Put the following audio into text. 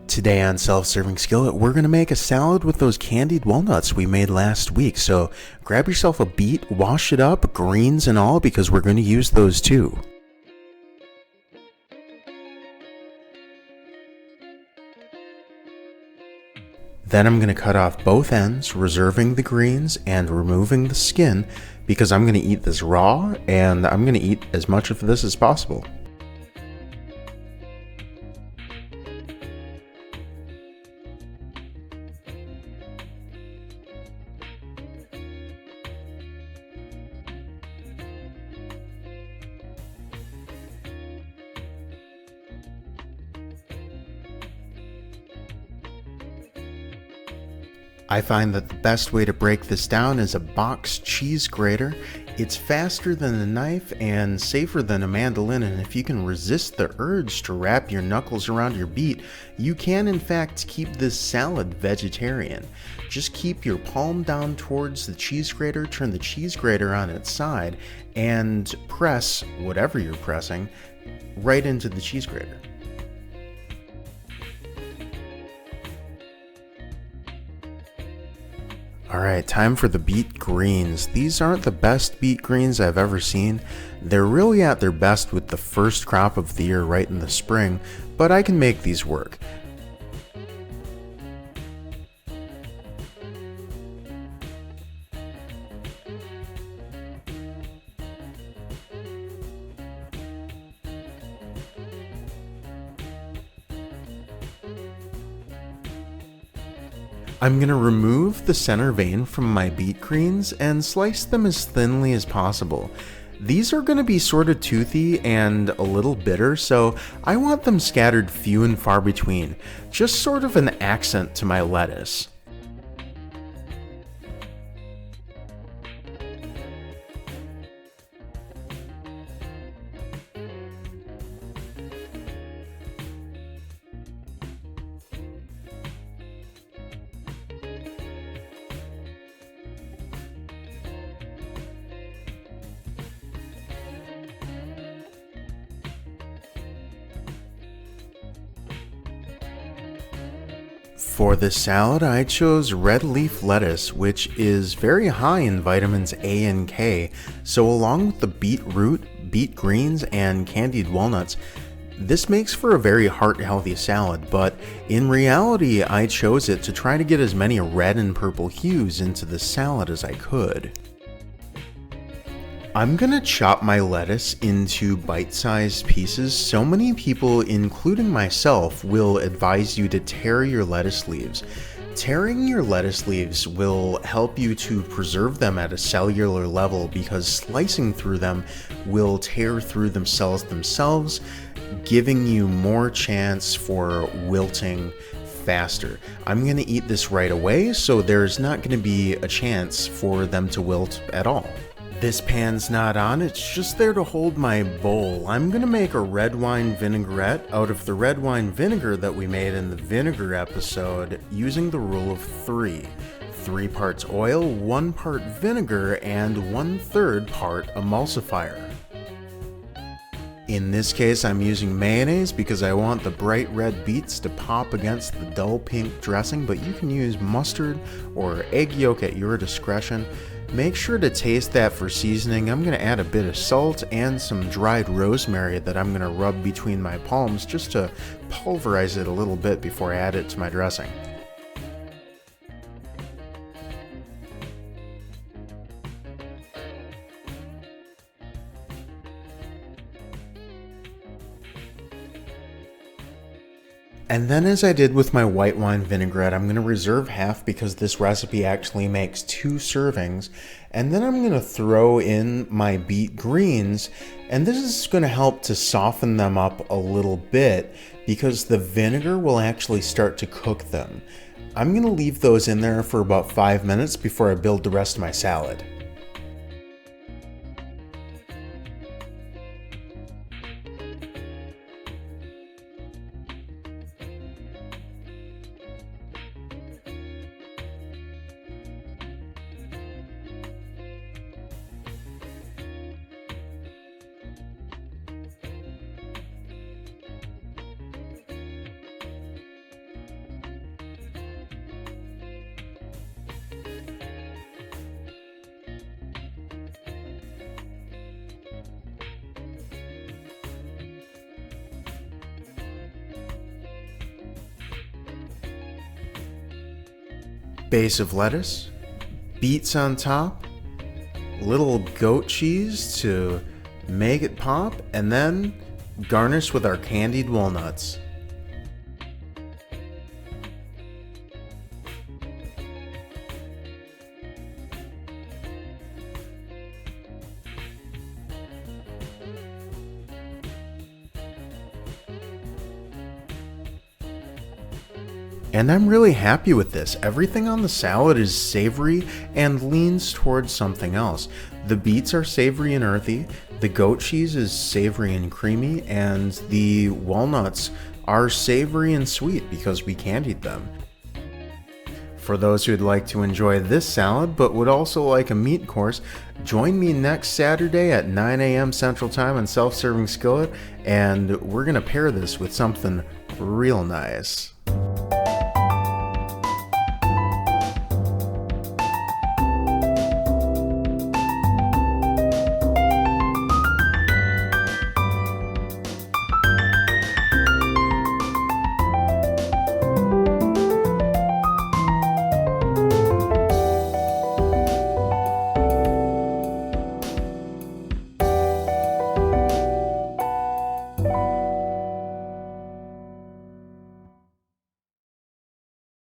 Today on Self-Serving Skillet, we're going to make a salad with those candied walnuts we made last week. So grab yourself a beet, wash it up, greens and all, because we're going to use those too. Then I'm going to cut off both ends, reserving the greens and removing the skin, because I'm going to eat this raw and I'm going to eat as much of this as possible. I find that the best way to break this down is a box cheese grater. It's faster than a knife and safer than a mandolin, and if you can resist the urge to wrap your knuckles around your beet, you can in fact keep this salad vegetarian. Just keep your palm down towards the cheese grater, turn the cheese grater on its side, and press whatever you're pressing right into the cheese grater. Alright, time for the beet greens. These aren't the best beet greens I've ever seen. They're really at their best with the first crop of the year right in the spring, but I can make these work. I'm going to remove the center vein from my beet greens and slice them as thinly as possible. These are going to be sort of toothy and a little bitter, so I want them scattered few and far between, just sort of an accent to my lettuce. For this salad, I chose red leaf lettuce, which is very high in vitamins A and K, so along with the beetroot, beet greens, and candied walnuts, this makes for a very heart-healthy salad, but in reality, I chose it to try to get as many red and purple hues into the salad as I could. I'm gonna chop my lettuce into bite-sized pieces. So many people, including myself, will advise you to tear your lettuce leaves. Tearing your lettuce leaves will help you to preserve them at a cellular level because slicing through them will tear through themselves, giving you more chance for wilting faster. I'm gonna eat this right away, so there's not gonna be a chance for them to wilt at all. This pan's not on, it's just there to hold my bowl. I'm gonna make a red wine vinaigrette out of the red wine vinegar that we made in the vinegar episode using the rule of 3. 3 parts oil, 1 part vinegar, and 1/3 part emulsifier. In this case, I'm using mayonnaise because I want the bright red beets to pop against the dull pink dressing, but you can use mustard or egg yolk at your discretion. Make sure to taste that for seasoning. I'm going to add a bit of salt and some dried rosemary that I'm going to rub between my palms just to pulverize it a little bit before I add it to my dressing. And then, as I did with my white wine vinaigrette, I'm going to reserve half because this recipe actually makes 2 servings. And then I'm going to throw in my beet greens, and this is going to help to soften them up a little bit because the vinegar will actually start to cook them. I'm going to leave those in there for about 5 minutes before I build the rest of my salad. base of lettuce, beets on top, little goat cheese to make it pop, and then garnish with our candied walnuts. And I'm really happy with this. Everything on the salad is savory and leans towards something else. The beets are savory and earthy, the goat cheese is savory and creamy, and the walnuts are savory and sweet because we candied them. For those who'd like to enjoy this salad but would also like a meat course, join me next Saturday at 9 a.m. Central Time on Self-Serving Skillet, and we're going to pair this with something real nice.